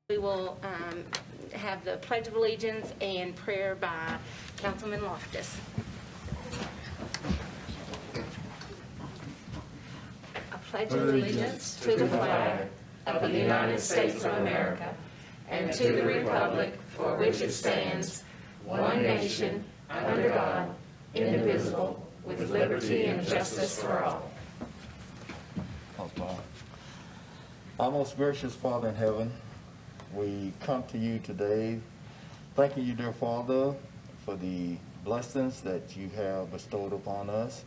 We will have the Pledge of Allegiance and prayer by Councilman Loftus. I pledge allegiance to the flag of the United States of America and to the republic for which it stands, one nation, under God, indivisible, with liberty and justice for all. Our most gracious Father in heaven, we come to you today thanking you, dear Father, for the blessings that you have bestowed upon us.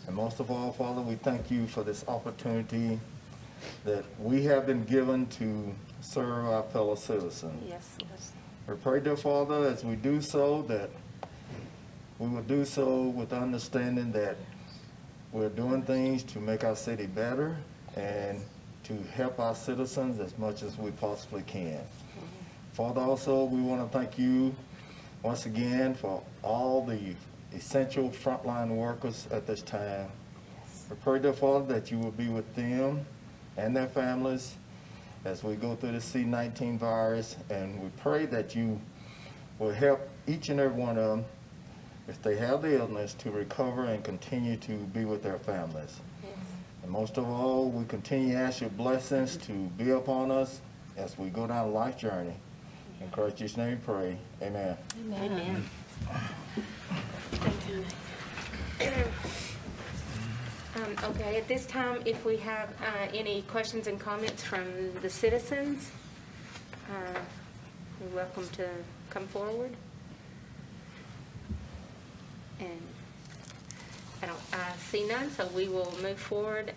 And most of all, Father, we thank you for this opportunity that we have been given to serve our fellow citizens. Yes, yes. We pray, dear Father, as we do so, that we will do so with understanding that we're doing things to make our city better and to help our citizens as much as we possibly can. Father, also, we want to thank you once again for all the essential frontline workers at this time. We pray, dear Father, that you will be with them and their families as we go through the C-19 virus, and we pray that you will help each and every one of them, if they have the illness, to recover and continue to be with their families. And most of all, we continue to ask your blessings to be upon us as we go down a life journey. In Christ Jesus' name we pray. Amen. Amen. Thank you. Okay, at this time, if we have any questions and comments from the citizens, you're welcome to come forward. And I see none, so we will move forward.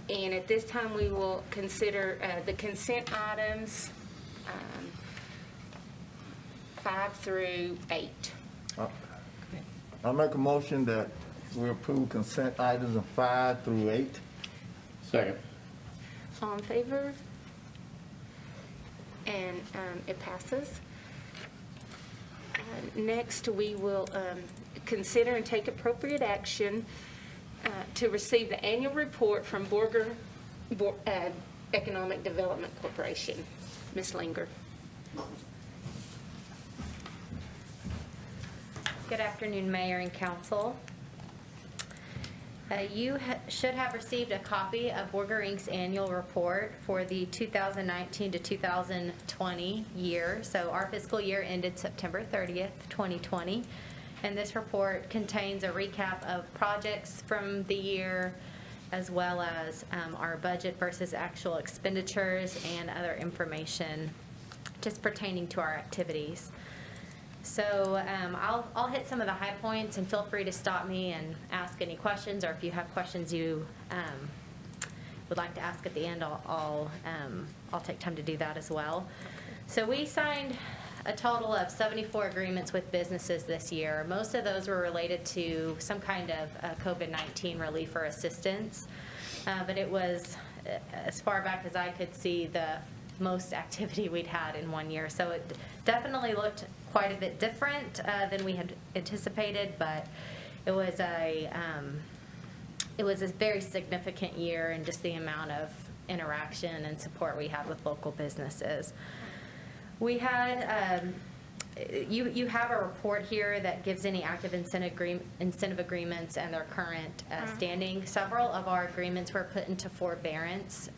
And at this time, we will consider the consent items 5 through 8. I'll make a motion that we approve consent items of 5 through 8. Second. All in favor? And it passes. Next, we will consider and take appropriate action to receive the annual report from Borger Economic Development Corporation. Ms. Linger. Good afternoon, Mayor and Council. You should have received a copy of Borger Inc.'s annual report for the 2019 to 2020 year. So our fiscal year ended September 30th, 2020. And this report contains a recap of projects from the year, as well as our budget versus actual expenditures and other information just pertaining to our activities. So I'll hit some of the high points, and feel free to stop me and ask any questions, or if you have questions you would like to ask at the end, I'll take time to do that as well. So we signed a total of 74 agreements with businesses this year. Most of those were related to some kind of COVID-19 relief or assistance, but it was, as far back as I could see, the most activity we'd had in one year. So it definitely looked quite a bit different than we had anticipated, but it was a very significant year in just the amount of interaction and support we had with local businesses. We had, you have a report here that gives any active incentive agreements and their current standing. Several of our agreements were put into forbearance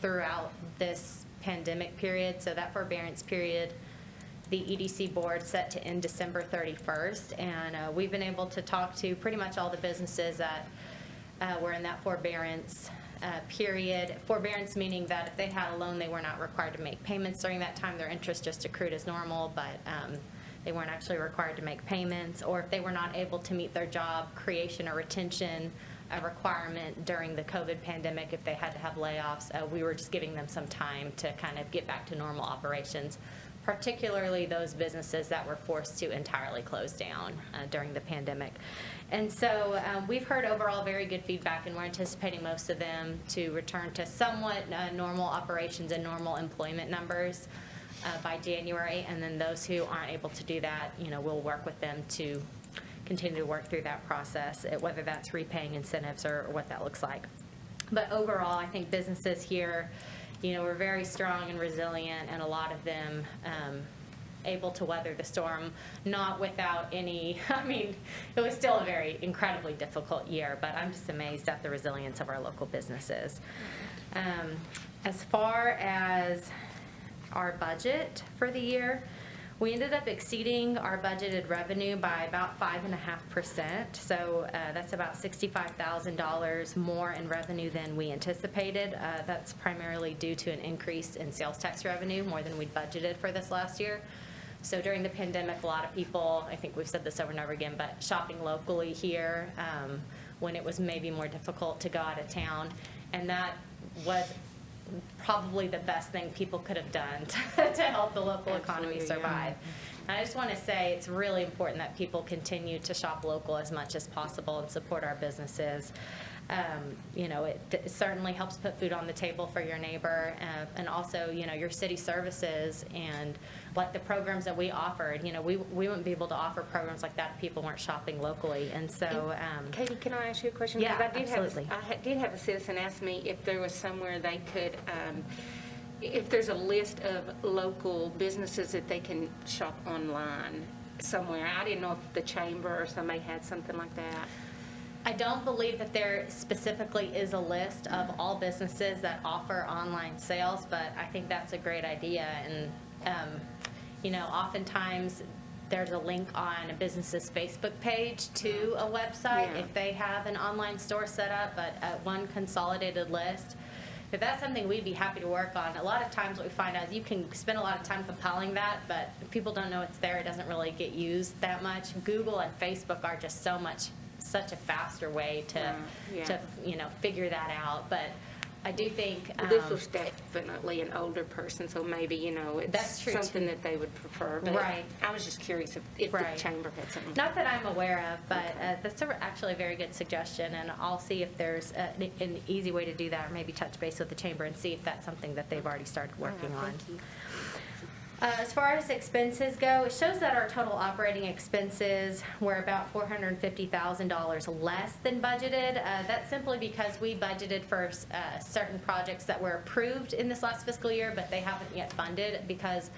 throughout this pandemic period. So that forbearance period, the EDC board set to end December 31st. And we've been able to talk to pretty much all the businesses that were in that forbearance period. Forbearance meaning that if they had a loan, they were not required to make payments during that time. Their interest just accrued as normal, but they weren't actually required to make payments. Or if they were not able to meet their job creation or retention requirement during the COVID pandemic, if they had to have layoffs, we were just giving them some time to kind of get back to normal operations, particularly those businesses that were forced to entirely close down during the pandemic. And so we've heard overall very good feedback, and we're anticipating most of them to return to somewhat normal operations and normal employment numbers by January. And then those who aren't able to do that, we'll work with them to continue to work through that process, whether that's repaying incentives or what that looks like. But overall, I think businesses here were very strong and resilient, and a lot of them able to weather the storm, not without any, I mean, it was still a very incredibly difficult year, but I'm just amazed at the resilience of our local businesses. As far as our budget for the year, we ended up exceeding our budgeted revenue by about 5.5%. So that's about $65,000 more in revenue than we anticipated. That's primarily due to an increase in sales tax revenue, more than we'd budgeted for this last year. So during the pandemic, a lot of people, I think we've said this over and over again, but shopping locally here when it was maybe more difficult to go out of town. And that was probably the best thing people could have done to help the local economy survive. And I just want to say it's really important that people continue to shop local as much as possible and support our businesses. It certainly helps put food on the table for your neighbor, and also, your city services and like the programs that we offered. We wouldn't be able to offer programs like that if people weren't shopping locally. And so, Katie, can I ask you a question? Yeah, Because absolutely. I did have a citizen ask me if there was somewhere they could, if there's a list of local businesses that they can shop online somewhere. I didn't know if the chamber or somebody had something like that. I don't believe that there specifically is a list of all businesses that offer online sales, but I think that's a great idea. And, oftentimes there's a link on a business's Facebook page to a website if they have an online store set up, but one consolidated list. If that's something we'd be happy to work on. A lot of times what we find out is you can spend a lot of time compiling that, but if people don't know it's there, it doesn't really get used that much. Google and Facebook are just such a faster way to figure that out. But I do think This was definitely an older person, so maybe, it's That's true, something too. that they would prefer. But Right. I was just curious if Right. the chamber had something. not that I'm aware of, but that's actually a very good suggestion, and I'll see if there's an easy way to do that, or maybe touch base with the chamber and see if that's something that they've already started working on. Thank you. As far as expenses go, it shows that our total operating expenses were about $450,000 less than budgeted. That's simply because we budgeted for certain projects that were approved in this last fiscal year, but they haven't yet funded, because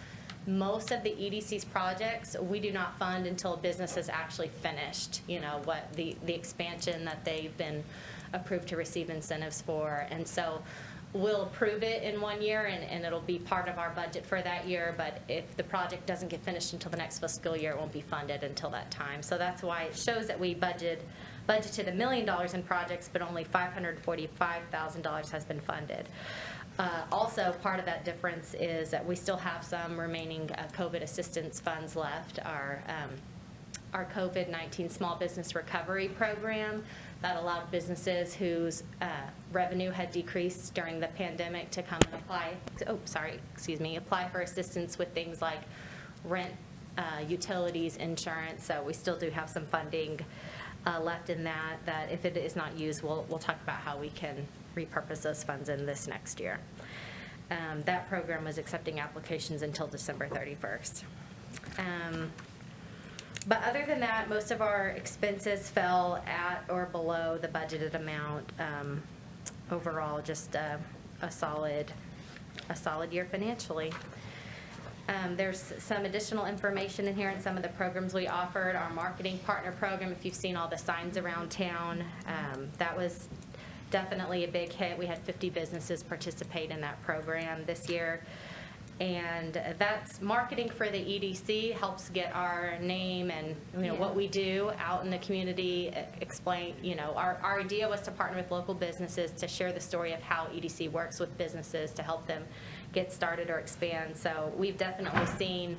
most of the EDC's projects we do not fund until a business is actually finished, what the expansion that they've been approved to receive incentives for. And so we'll approve it in 1 year, and it'll be part of our budget for that year, but if the project doesn't get finished until the next fiscal year, it won't be funded until that time. So that's why it shows that we budgeted $1 million in projects, but only $545,000 has been funded. Also, part of that difference is that we still have some remaining COVID assistance funds left. Our COVID-19 Small Business Recovery Program that allowed businesses whose revenue had decreased during the pandemic to come and apply for assistance with things like rent, utilities, insurance. So we still do have some funding left in that if it is not used, we'll talk about how we can repurpose those funds in this next year. That program was accepting applications until December 31st. But other than that, most of our expenses fell at or below the budgeted amount. Overall, just a solid year financially. There's some additional information in here in some of the programs we offered. Our marketing partner program, if you've seen all the signs around town, that was definitely a big hit. We had 50 businesses participate in that program this year. And that's marketing for the EDC, helps get our name and what we do out in the community. Explain, our idea was to partner with local businesses to share the story of how EDC works with businesses to help them get started or expand. So we've definitely seen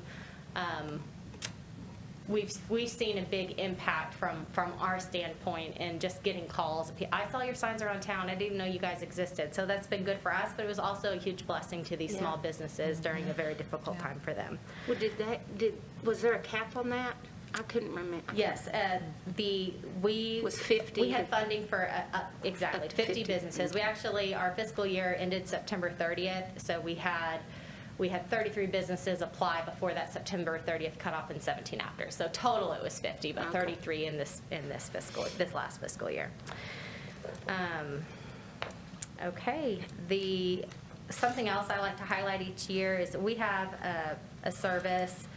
we've seen a big impact from our standpoint in just getting calls. I saw your signs around town. I didn't even know you guys existed. So that's been good for us, but it was also a huge blessing to these small businesses during a very difficult time for them. Well, was there a cap on that? I couldn't remember. Yes, Was 50? We had funding for exactly Up to 50 50. businesses. We actually, our fiscal year ended September 30th, so we had 33 businesses apply before that September 30th cutoff and 17 after. So total it was 50, but 33 in this last fiscal year. Okay, the something else I like to highlight each year is we have a service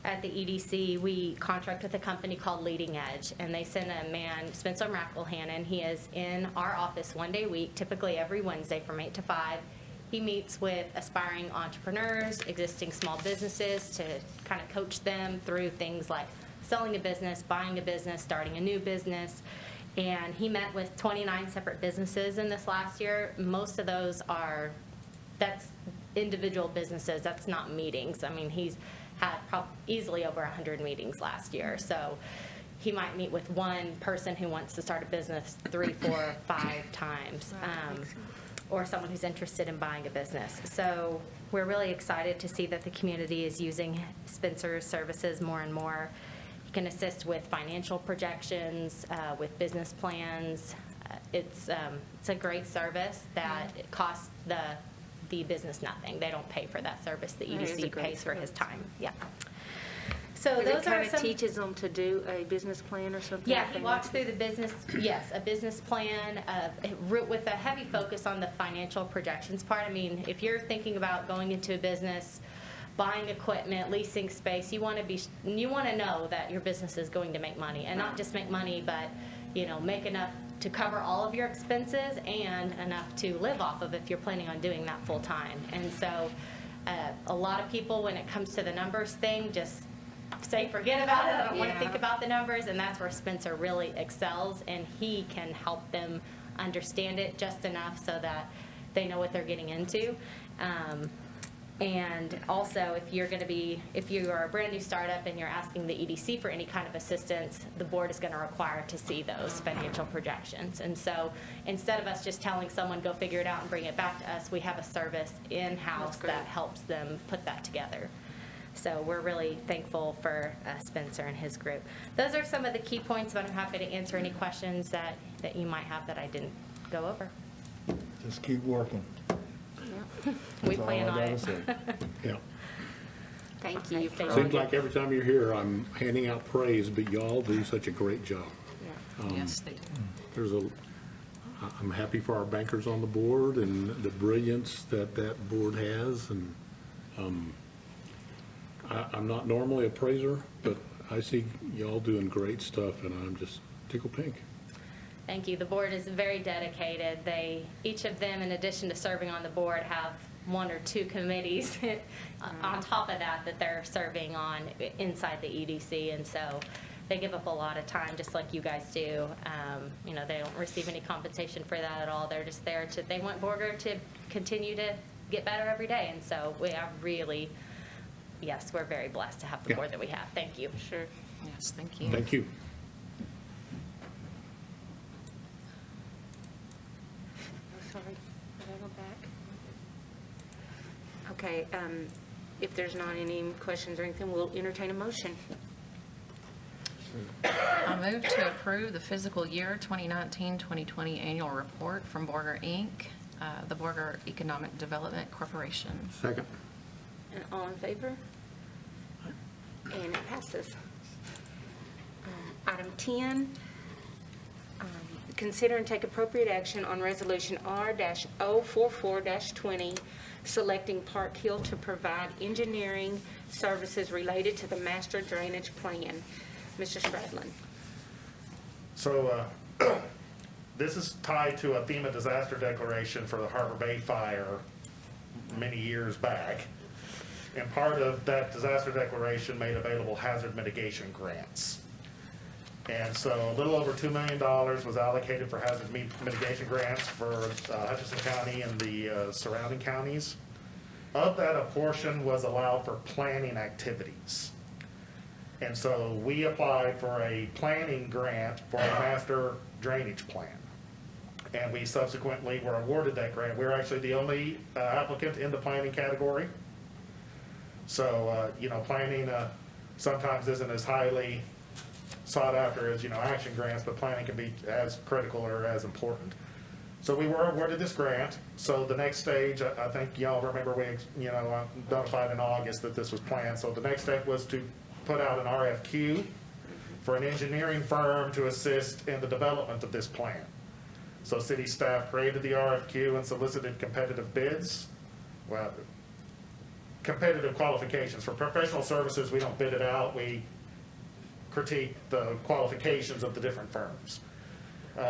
at the EDC. We contract with a company called Leading Edge, and they send a man, Spencer McElhannon. He is in our office one day a week, typically every Wednesday from 8 to 5. He meets with aspiring entrepreneurs, existing small businesses, to kind of coach them through things like selling a business, buying a business, starting a new business. And he met with 29 separate businesses in this last year. Most of those that's individual businesses, that's not meetings. I mean, he's had easily over 100 meetings last year. So he might meet with one person who wants to start a business 3, 4, 5 times, or someone who's interested in buying a business. So we're really excited to see that the community is using Spencer's services more and more. He can assist with financial projections, with business plans. It's a great service that it costs the business nothing. They don't pay for that service. The That is a EDC great pays for his service. time. Yeah. So It those kind are of some. teaches them to do a business plan or something? Yeah, like he that? walks through the business, yes, a business plan, with a heavy focus on the financial projections part. I mean, if you're thinking about going into a business, buying equipment, leasing space, you want to know that your business is going to make money, and not just make money, but, make enough to cover all of your expenses and enough to live off of if you're planning on doing that full time. And so, a lot of people, when it comes to the numbers thing, just say forget about it. I don't want to Yeah. think about the numbers, and that's where Spencer really excels, and he can help them understand it just enough so that they know what they're getting into. And also, if you are a brand new startup and you're asking the EDC for any kind of assistance, the board is going to require to see those financial projections. And so, instead of us just telling someone go figure it out and bring it back to us, we have a service in-house That's great. that helps them put that together. So we're really thankful for Spencer and his group. Those are some of the key points, but I'm happy to answer any questions that you might have that I didn't go over. Just keep working. We That's all plan I on gotta it. say. Yeah. Thank you. Thank for- Seems like every time you're here, I'm handing out praise, but y'all do such a great job. Yeah. Yes, they do. I'm happy for our bankers on the board and the brilliance that board has, and I'm not normally a praiser, but I see y'all doing great stuff, and I'm just tickled pink. Thank you. The board is very dedicated. Each of them, in addition to serving on the board, have 1 or 2 committees on top of that they're serving on inside the EDC. And so they give up a lot of time, just like you guys do. They don't receive any compensation for that at all. They're just there they want Borger to continue to get better every day. And so yes, we're very blessed to have the Yeah. board that we have. Thank you. Sure. Yes, thank you. Thank you. Oh, sorry. Did I go back? Okay, if there's not any questions or anything, we'll entertain a motion. I move to approve the fiscal year 2019-2020 annual report from Borger, Inc., the Borger Economic Development Corporation. Second. And all in favor? And it passes. Item 10, consider and take appropriate action on Resolution R-044-20, selecting Park Hill to provide engineering services related to the master drainage plan. Mr. Shredlin. So this is tied to a FEMA disaster declaration for the Harbor Bay fire many years back. And part of that disaster declaration made available hazard mitigation grants. And so a little over $2 million was allocated for hazard mitigation grants for Hutchinson County and the surrounding counties. Of that, a portion was allowed for planning activities. And so we applied for a planning grant for a master drainage plan. And we subsequently were awarded that grant. We're actually the only applicant in the planning category. So, planning sometimes isn't as highly sought after as, action grants, but planning can be as critical or as important. So we were awarded this grant. So the next stage, I think y'all remember we, notified in August that this was planned. So the next step was to put out an RFQ for an engineering firm to assist in the development of this plan. So city staff created the RFQ and solicited competitive bids. well, competitive qualifications. For professional services, we don't bid it out, we critique the qualifications of the different firms.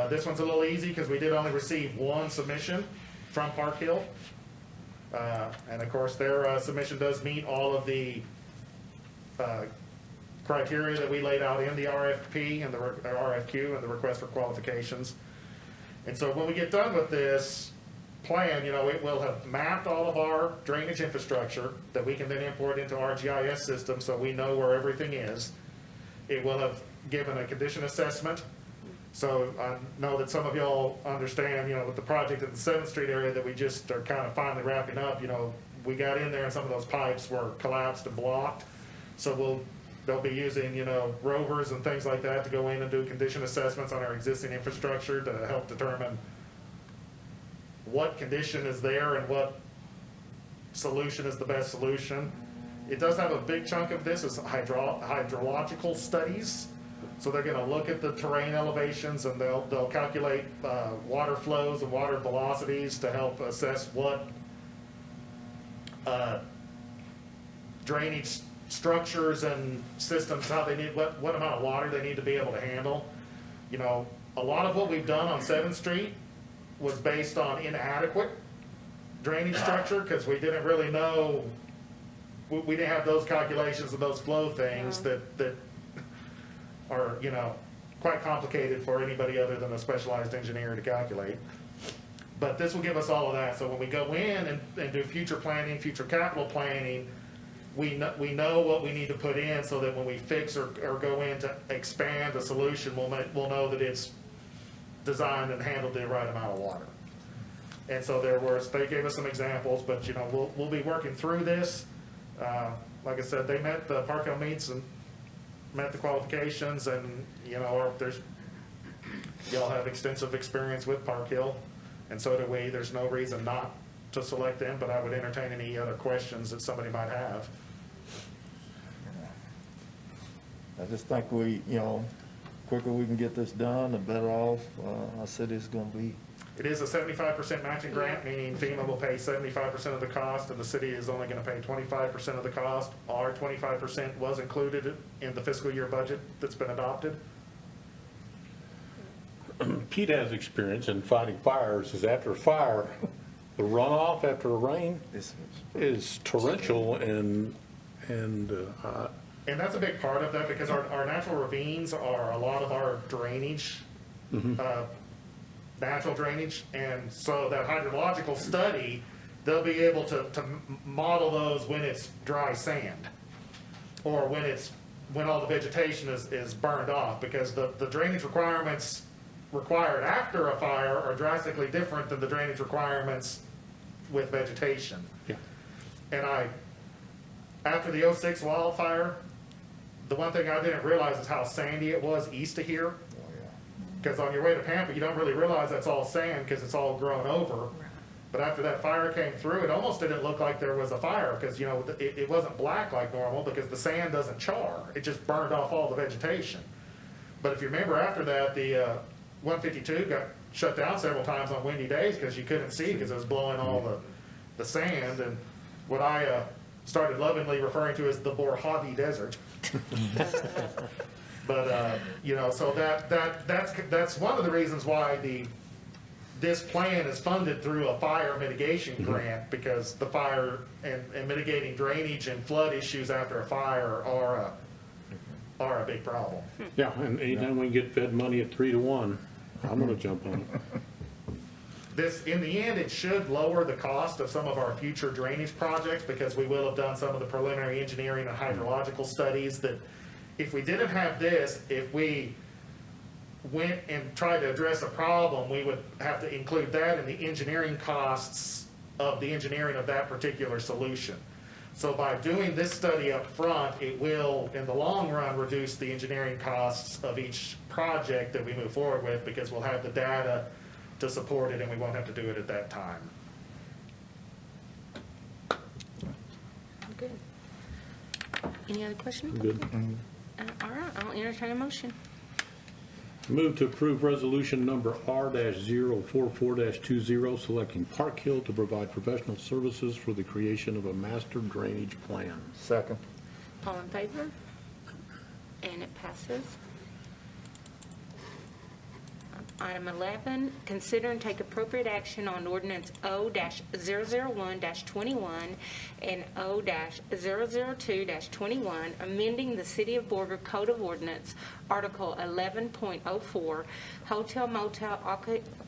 This one's a little easy because we did only receive one submission from Park Hill. And of course, their submission does meet all of the criteria that we laid out in the RFP and the RFQ and the request for qualifications. And so when we get done with this plan, it will have mapped all of our drainage infrastructure that we can then import into our GIS system so we know where everything is. It will have given a condition assessment. So I know that some of y'all understand, with the project at the 7th Street area that we just are kind of finally wrapping up, we got in there and some of those pipes were collapsed and blocked. So they'll be using, rovers and things like that to go in and do condition assessments on our existing infrastructure to help determine what condition is there and what solution is the best solution. It does have a big chunk of this is hydrological studies. So they're gonna look at the terrain elevations and they'll calculate water flows and water velocities to help assess what drainage structures and systems, how they need, what amount of water they need to be able to handle. A lot of what we've done on 7th Street was based on inadequate drainage structure because we didn't really know, we didn't have those calculations and those flow things that are, quite complicated for anybody other than a specialized engineer to calculate. But this will give us all of that. So when we go in and do future planning, future capital planning, we know what we need to put in so that when we fix or go in to expand a solution, we'll know that it's designed and handled the right amount of water. And so they gave us some examples, but we'll be working through this. Like I said, they met the Park Hill meets and met the qualifications, and y'all have extensive experience with Park Hill, and so do we. There's no reason not to select them, but I would entertain any other questions that somebody might have. I just think quicker we can get this done, the better off our city's gonna be. It is a 75% matching grant, meaning FEMA will pay 75% of the cost, and the city is only gonna pay 25% of the cost. Our 25% was included in the fiscal year budget that's been adopted. Pete has experience in fighting fires. Is after a fire, the runoff after a rain is torrential and that's a big part of that because our natural ravines are a lot of our drainage, natural drainage. And so that hydrological study, they'll be able to model those when it's dry sand or when all the vegetation is burned off, because the drainage requirements required after a fire are drastically different than the drainage requirements with vegetation. yeah. And after the 06 wildfire, the one thing I didn't realize is how sandy it was east of here. Because on your way to Pampa, you don't really realize that's all sand because it's all grown over. But after that fire came through, it almost didn't look like there was a fire because, it wasn't black like normal because the sand doesn't char. It just burned off all the vegetation. But if you remember after that, the 152 got shut down several times on windy days because you couldn't see because it was blowing all the sand. And what I started lovingly referring to as the Borger Desert. But, so that's one of the reasons why this plan is funded through a fire mitigation grant, because the fire and mitigating drainage and flood issues after a fire are a big problem. Yeah, and anytime we can get Fed money at 3-1, I'm gonna jump on it. This, in the end, it should lower the cost of some of our future drainage projects because we will have done some of the preliminary engineering and hydrological studies that if we didn't have this, if we went and tried to address a problem, we would have to include that in the engineering costs of the engineering of that particular solution. So by doing this study up front, it will, in the long run, reduce the engineering costs of each project that we move forward with because we'll have the data to support it and we won't have to do it at that time. Good. Any other questions? Good. All right, I'll entertain a motion. Move to approve resolution number R-044-20, selecting Park Hill to provide professional services for the creation of a master drainage plan. Second. All in favor? And it passes. Item 11, consider and take appropriate action on ordinance O-001-21 and O-002-21, amending the City of Borger Code of Ordinance, Article 11.04, Hotel Motel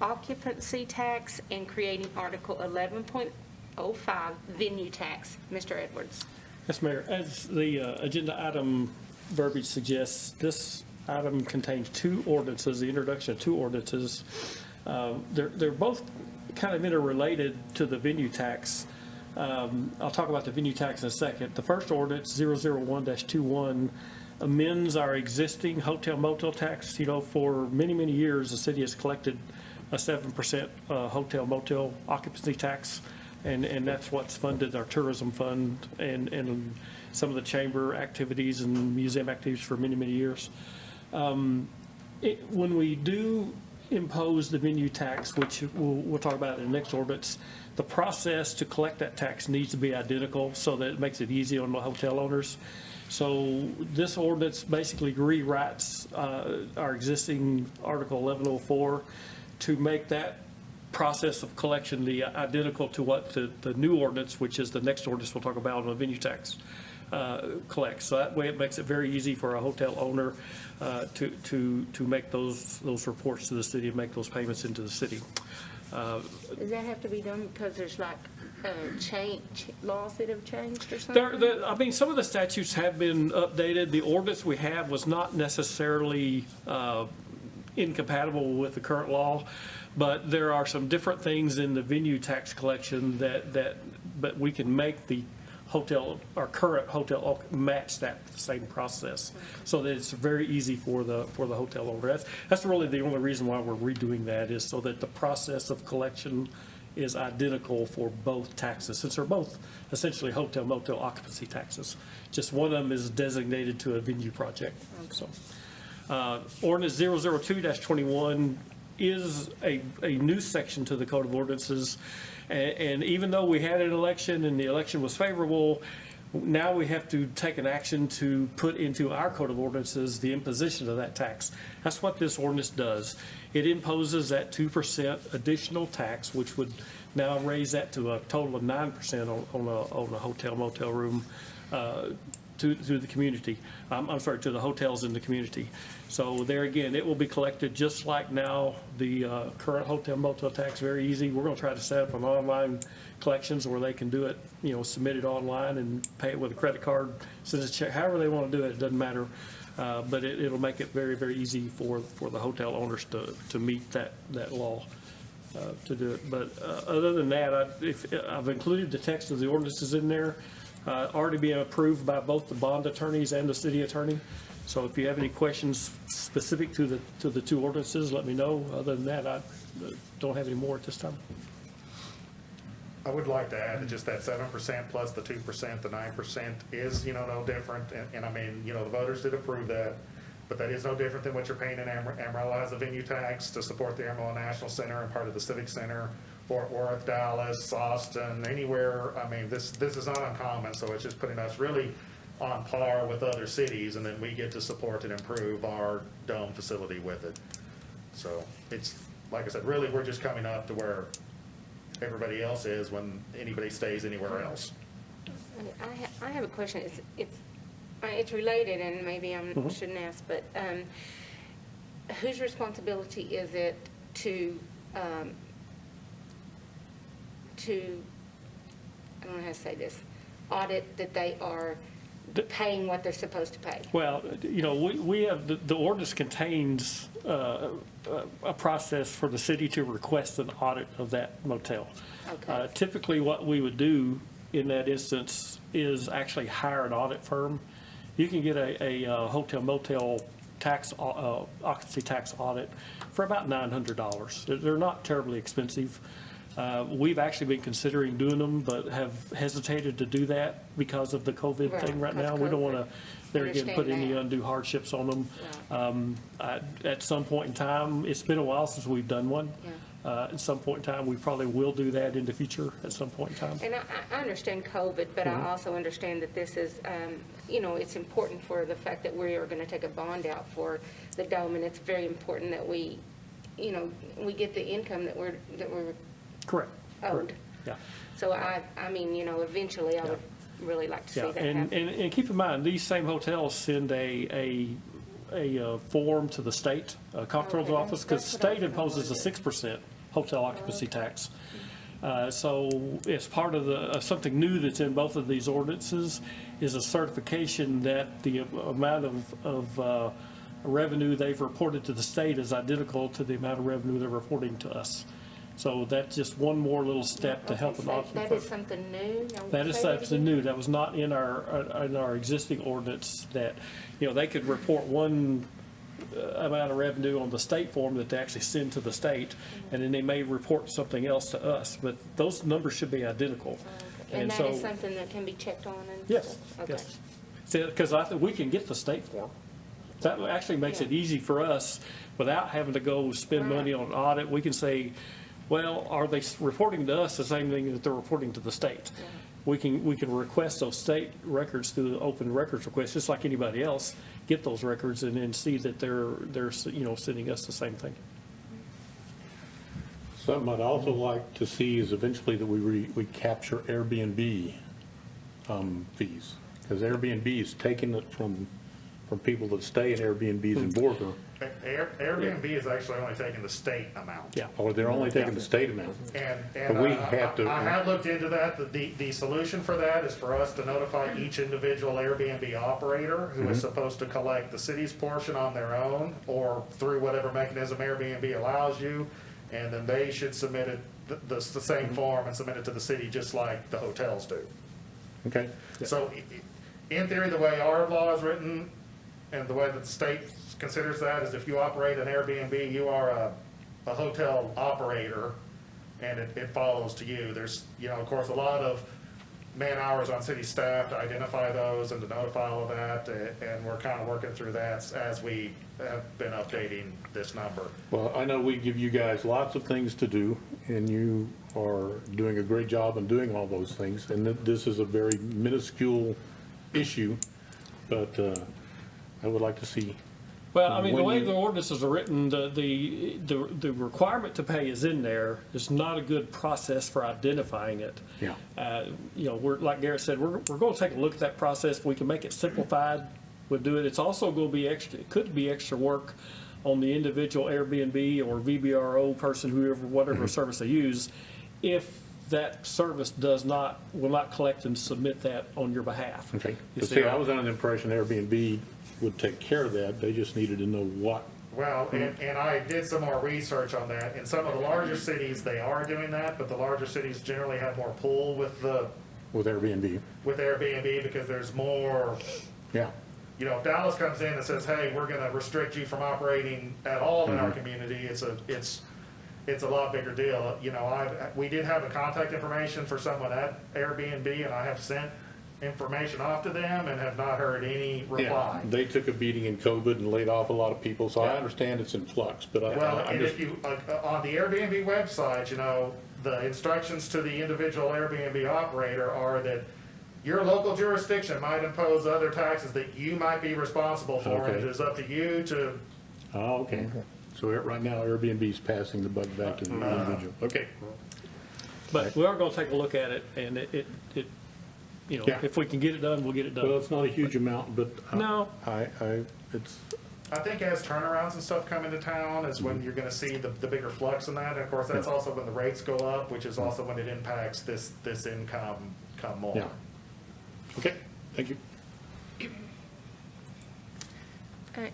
Occupancy Tax, and creating Article 11.05, Venue Tax. Mr. Edwards. Yes, Mayor. As the agenda item verbiage suggests, this item contains two ordinances, the introduction of two ordinances. They're both kind of interrelated to the venue tax. I'll talk about the venue tax in a second. The first ordinance, 001-21, amends our existing hotel motel tax. You know, for many, many years, the city has collected a 7% hotel motel occupancy tax, and that's what's funded our tourism fund and some of the chamber activities and museum activities for many, many years. When we do impose the venue tax, which we'll talk about in the next ordinance, the process to collect that tax needs to be identical so that it makes it easy on the hotel owners. So this ordinance basically rewrites our existing Article 1104 to make that process of collection identical to what the new ordinance, which is the next ordinance we'll talk about on the venue tax, collects. So that way it makes it very easy for a hotel owner to make those reports to the city and make those payments into the city. Does that have to be done because there's like laws that have changed or something? I mean, some of the statutes have been updated. The ordinance we have was not necessarily incompatible with the current law, but there are some different things in the venue tax collection but we can make the hotel, our current hotel, match that same process, so that it's very easy for the hotel owner. That's really the only reason why we're redoing that, is so that the process of collection is identical for both taxes, since they're both essentially hotel motel occupancy taxes. Just one of them is designated to a venue project. So, ordinance 002-21 is a new section to the Code of Ordinances. And even though we had an election and the election was favorable, now we have to take an action to put into our Code of Ordinances the imposition of that tax. That's what this ordinance does. It imposes that 2% additional tax, which would now raise that to a total of 9% on a hotel motel room to the community. I'm sorry, to the hotels in the community. So there again, it will be collected just like now the current hotel motel tax, very easy. We're going to try to set up an online collections where they can do it, submit it online and pay it with a credit card, send a check, however they want to do it, it doesn't matter. But it'll make it very, very easy for the hotel owners to meet that law to do it. But other than that, I've included the text of the ordinances in there, already being approved by both the bond attorneys and the city attorney. So if you have any questions specific to the two ordinances, let me know. Other than that, I don't have any more at this time. I would like to add that just that 7% plus the 2%, the 9% is, no different. And I mean, the voters did approve that, but that is no different than what you're paying in Amarillo as a venue tax to support the Amarillo National Center and part of the Civic Center, Fort Worth, Dallas, Austin, anywhere. I mean, this is not uncommon, so it's just putting us really on par with other cities, and then we get to support and improve our dome facility with it. So it's, like I said, really, we're just coming up to where everybody else is when anybody stays anywhere else. I have a question. It's related, and maybe I shouldn't ask, but whose responsibility is it to I don't know how to say this, audit that they are paying what they're supposed to pay? Well, we have, the ordinance contains a process for the city to request an audit of that motel. Okay. Typically, what we would do in that instance is actually hire an audit firm. You can get a hotel motel tax occupancy tax audit for about $900. They're not terribly expensive. We've actually been considering doing them, but have hesitated to do that because of the COVID thing right now. We don't want to, there again, put any undue hardships on them. At some point in time, it's been a while since we've done one. At some point in time, we probably will do that in the future at some point in time. And I understand COVID, but I also understand that this is, it's important for the fact that we are going to take a bond out for the dome, and it's very important that we get the income that we're Correct. owed. Correct. Yeah. So I mean, eventually I would really like to see Yeah, that and, happen. and keep in mind, these same hotels send a form to the state comptroller's Okay, office, because that's what I state was imposes a wondering. 6% hotel occupancy tax. So as part of the, something new that's in both of these ordinances is a certification that the amount of revenue they've reported to the state is identical to the amount of revenue they're reporting to us. So that's just one more little step to help them out. That is something new? That is something new. That was not in our existing ordinance, that, they could report one amount of revenue on the state form that they actually send to the state, and then they may report something else to us, but those numbers should be identical. And that so- is something that can be checked on and Yes, stuff? Okay. yes. Because I think we can get the state form. That actually makes it easy for us, without having to go spend money on an audit. We can say, well, are they reporting to us the same thing that they're reporting to the state? We can request those state records through the open records request, just like anybody else, get those records and then see that they're sending us the same thing. Something I'd also like to see is eventually that we capture Airbnb fees, because Airbnb is taking it from people that stay in Airbnbs in Borger. Airbnb is actually only taking the state amount. Yeah. Or they're only taking the state amount. And But we have to- I have looked into that. The solution for that is for us to notify each individual Airbnb operator who is supposed to collect the city's portion on their own or through whatever mechanism Airbnb allows you, and then they should submit it, the same form and submit it to the city just like the hotels do. Okay? So in theory, the way our law is written and the way that the state considers that is if you operate an Airbnb, you are a hotel operator, and it follows to you. There's, of course, a lot of man hours on city staff to identify those and to notify all of that, and we're kind of working through that as we have been updating this number. Well, I know we give you guys lots of things to do, and you are doing a great job in doing all those things, and this is a very minuscule issue, but I would like to see. Well, I mean, the When way you- the ordinances are written, the requirement to pay is in there. It's not a good process for identifying it. Yeah. We're, like Garrett said, we're going to take a look at that process. If we can make it simplified, we'll do it. It's also going to be extra, it could be extra work on the individual Airbnb or VBRO person, whatever service they use, if that service will not collect and submit that on your behalf. Okay. You But see, I was under the impression Airbnb would take care of that. They just needed to know what. Well, and I did some more research on that. In some of the larger cities, they are doing that, but the larger cities generally have more pull with Airbnb. Airbnb because there's more. Yeah. If Dallas comes in and says, "Hey, we're going to restrict you from operating at all in our community," it's a lot bigger deal. We did have the contact information for someone at Airbnb, and I have sent information off to them and have not heard any reply. They took a beating in COVID and laid off a lot of people, so I Yeah. understand it's in flux, but Well, I'm and just. if you, on the Airbnb website, the instructions to the individual Airbnb operator are that your local jurisdiction might impose other taxes that you might be responsible for, and Okay. it is up to you to. Oh, okay. So right now Airbnb's passing the buck back to the individual. Okay. But we are going to take a look at it, and Yeah. if we can get it done, we'll get it Well, done. it's not a huge amount, but. No. It's, I think as turnarounds and stuff come into town is when you're gonna see the bigger flux in that. And of course, that's also when the rates go up, which is also when it impacts this income more. yeah. Okay, thank you.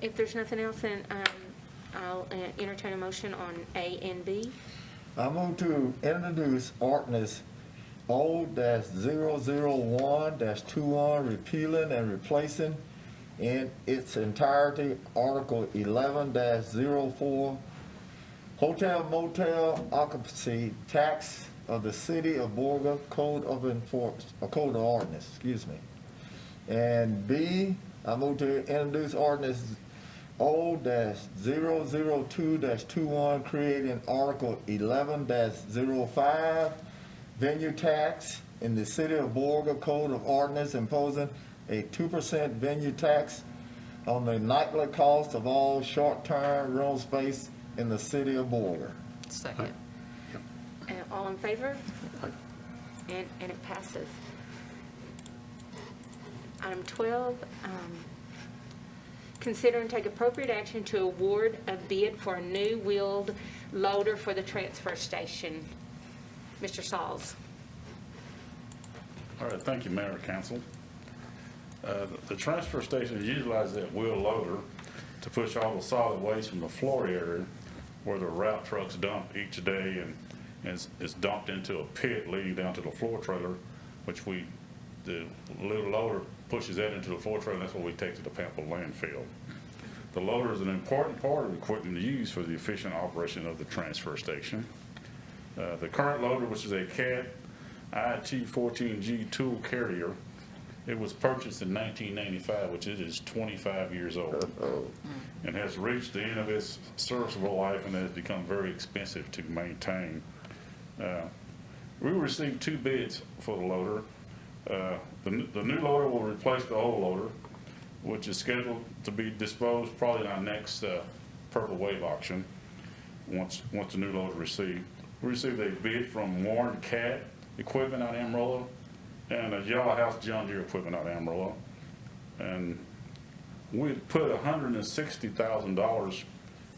If there's nothing else, then I'll entertain a motion on A and B. I move to introduce ordinance O-001-21, repealing and replacing in its entirety Article 11-04, hotel motel occupancy tax of the City of Borger Code of Ordinance, And B, I move to introduce ordinance O-002-21, creating Article 11-05, venue tax in the City of Borger Code of Ordinance, imposing a 2% venue tax on the nightly cost of all short-term rental space in the City of Borger. Second. All in favor? And it passes. Item 12, consider and take appropriate action to award a bid for a new wheeled loader for the transfer station. Mr. Sauls. All right, thank you, Mayor and Council. The transfer station utilizes that wheel loader to push all the solid waste from the floor area where the route trucks dump each day, and it's dumped into a pit leading down to the floor trailer, which the little loader pushes that into the floor trailer, and that's what we take to the Pampa landfill. The loader is an important part of the equipment used for the efficient operation of the transfer station. The current loader, which is a CAT IT-14G tool carrier, it was purchased in 1995, which it is 25 years old, and has reached the end of its serviceable life and has become very expensive to maintain. We received 2 bids for the loader. The new loader will replace the old loader, which is scheduled to be disposed probably in our next Purple Wave auction once the new loader is received. We received a bid from Warren Cat Equipment out of Amarillo and a Yellow House John Deere Equipment out of Amarillo. And we put $160,000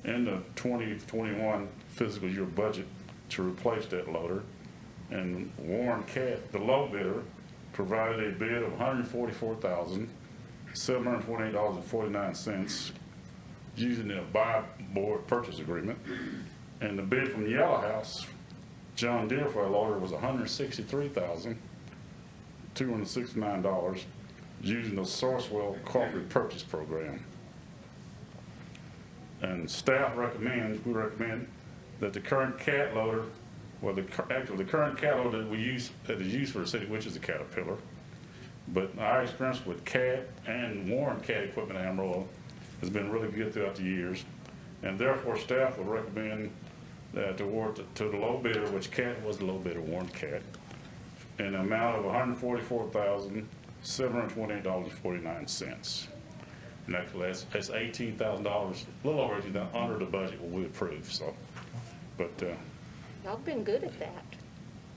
in the 2021 fiscal year budget to replace that loader. And Warren Cat, the low bidder, provided a bid of $144,728.49 using the buy board purchase agreement. And the bid from Yellow House John Deere for a loader was $163,269 using the Sourcewell corporate purchase program. And staff recommend that the current CAT loader, the current CAT loader that is used for the city, which is a Caterpillar, but our experience with CAT and Warren Cat Equipment in Amarillo has been really good throughout the years, and therefore staff would recommend to award to the low bidder, which CAT was the low bidder, Warren Cat, an amount of $144,728.49. And actually, that's $18,000, a little over $18,000 under the budget what we approved. So, but Y'all been good at that,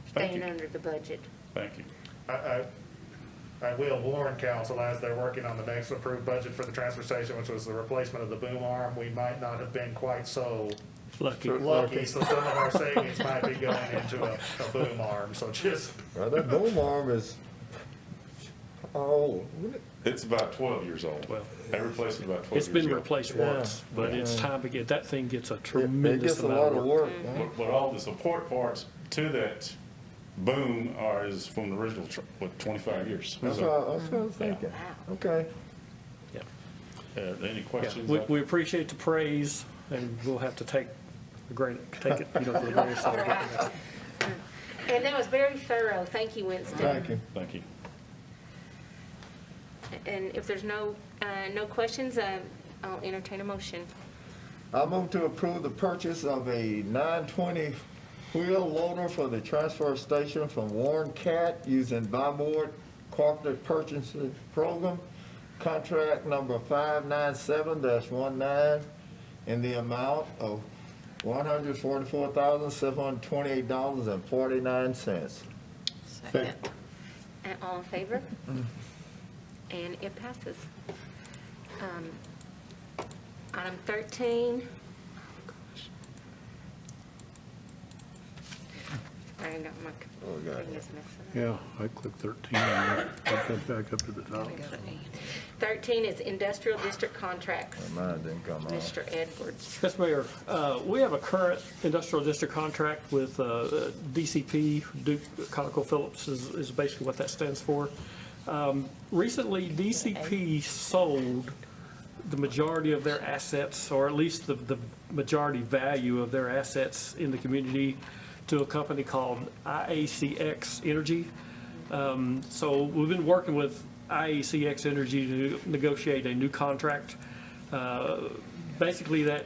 Thank staying you. under the budget. Thank you. I will warn council, as they're working on the next approved budget for the transfer station, which was the replacement of the boom arm, we might not have been quite so Lucky. lucky, so some of our savings might be going into a boom arm, so just, Well, that boom arm is, how old? It's about 12 years old. Well, They replaced it about 12 It's years been ago. replaced Yeah. once, but it's time to get, that thing gets a It tremendous gets a amount lot of of work. work. huh? But all the support parts to that boom is from the original, 25 years. That's So, what I was thinking. Okay. any questions? We appreciate the praise, and we'll have to take it, for the grain of salt. And that was very thorough. Thank you, Winston. Thank you. Thank you. And if there's no questions, I'll entertain a motion. I move to approve the purchase of a 920 wheel loader for the transfer station from Warren Cat using buy board cooperative purchasing program, contract number 597-19, in the amount of $144,728.49. Second. And all in favor? And it passes. Item 13. Oh, gosh. I know my Oh, God. thing is messing up. Yeah, I clicked 13 and I got back up to the top. 13 is industrial district contracts. Mine didn't come on. Mr. Edwards. Yes, Mayor. We have a current industrial district contract with DCP, Duke ConocoPhillips is basically what that stands for. Recently, DCP sold the majority of their assets, or at least the majority value of their assets in the community to a company called IACX Energy. So we've been working with IACX Energy to negotiate a new contract. Basically, that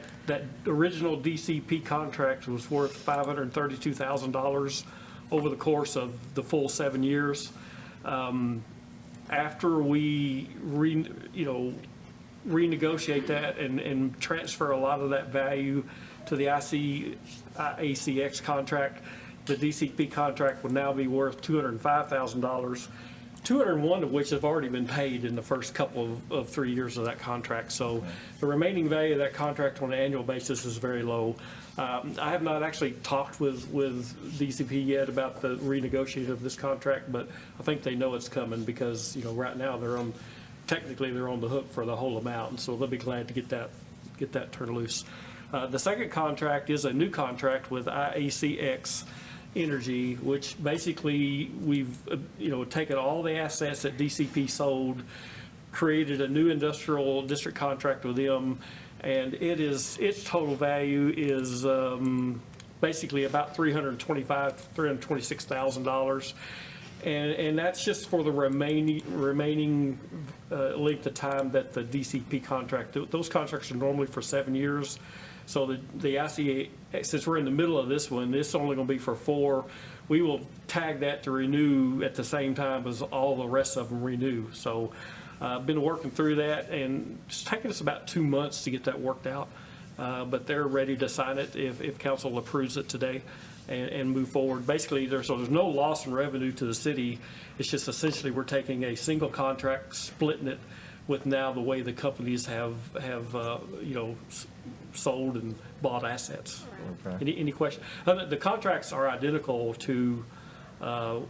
original DCP contract was worth $532,000 over the course of the full 7 years. After we renegotiate that and transfer a lot of that value to the IACX contract, the DCP contract would now be worth $205,000, 201 of which have already been paid in the first couple of 3 years of that contract. So the remaining value of that contract on an annual basis is very low. I have not actually talked with DCP yet about the renegotiation of this contract, but I think they know it's coming because, right now technically they're on the hook for the whole amount, and so they'll be glad to get that turned loose. The second contract is a new contract with IACX Energy, which basically we've taken all the assets that DCP sold, created a new industrial district contract with them, and its total value is basically about $326,000. And that's just for the remaining length of time that the DCP contract. Those contracts are normally for 7 years. So the ICA, since we're in the middle of this one, it's only going to be for 4. We will tag that to renew at the same time as all the rest of them renew. So I've been working through that, and it's taken us about 2 months to get that worked out. But they're ready to sign it if council approves it today and move forward. Basically, there's no loss in revenue to the city. It's just essentially we're taking a single contract, splitting it with now the way the companies have sold and bought assets. Okay. Any question? The contracts are identical to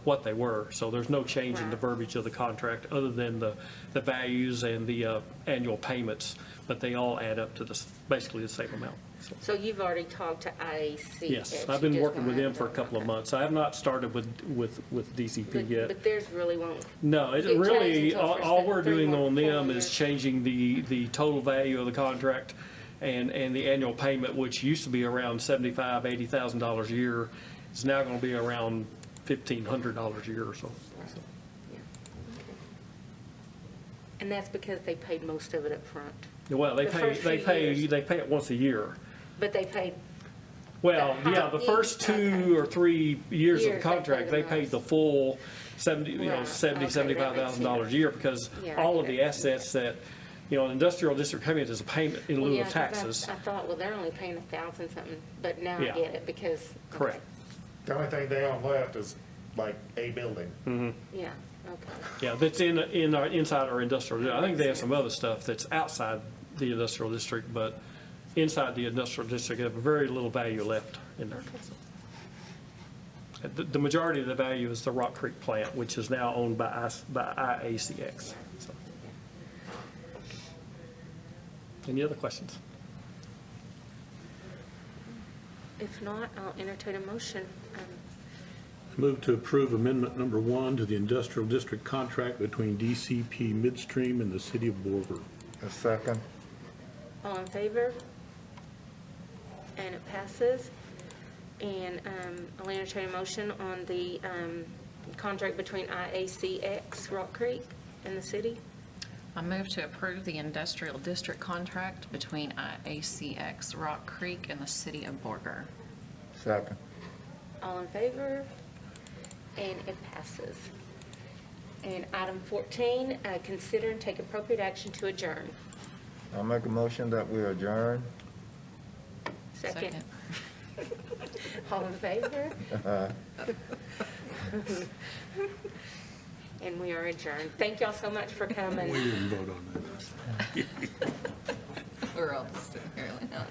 what they were, so there's no change in the verbiage of the contract other than the values and the annual payments, but they all add up to basically the same amount. So you've already talked to IAC? Yes, I've been working with them for a couple of months. I have not started with DCP yet. But theirs really won't. No, it It really, changes over all we're 3 doing more, on 4 them is years. changing the total value of the contract and the annual payment, which used to be around $75,000, $80,000 a year, is now going to be around $1,500 a year or so. Yeah. And that's because they paid most of it up front. Well, they The pay first few years. it once a year. But they paid, Well, yeah, the first 2 or 3 years of the Years, they contract, paid they the paid most. the full $70,000, Right. Okay, that makes $75,000 a sense. year because Yeah, all of okay. the assets that, an industrial district payment is a payment in well, lieu yeah, of 'cause taxes. I thought, well, they're only paying 1,000 something, but now I Yeah. get it because. Correct. The only thing they own left is like a building. Yeah, okay. Yeah, that's inside our industrial. I think they have some other stuff that's outside the industrial district, but inside the industrial district, they have very little value left in there. The majority of the value is the Rock Creek plant, which is now owned by IACX. So. Any other questions? If not, I'll entertain a motion. Move to approve amendment number 1 to the industrial district contract between DCP Midstream and the city of Borger. A second. All in favor? And it passes. And I'll entertain a motion on the contract between IACX Rock Creek and the city. I move to approve the industrial district contract between IACX Rock Creek and the city of Borger. Second. All in favor? And it passes. And item 14, consider and take appropriate action to adjourn. I'll make a motion that we adjourn. Second. All in favor? And we are adjourned. Thank y'all so much for coming. We didn't vote on that. We're all sitting here like, no.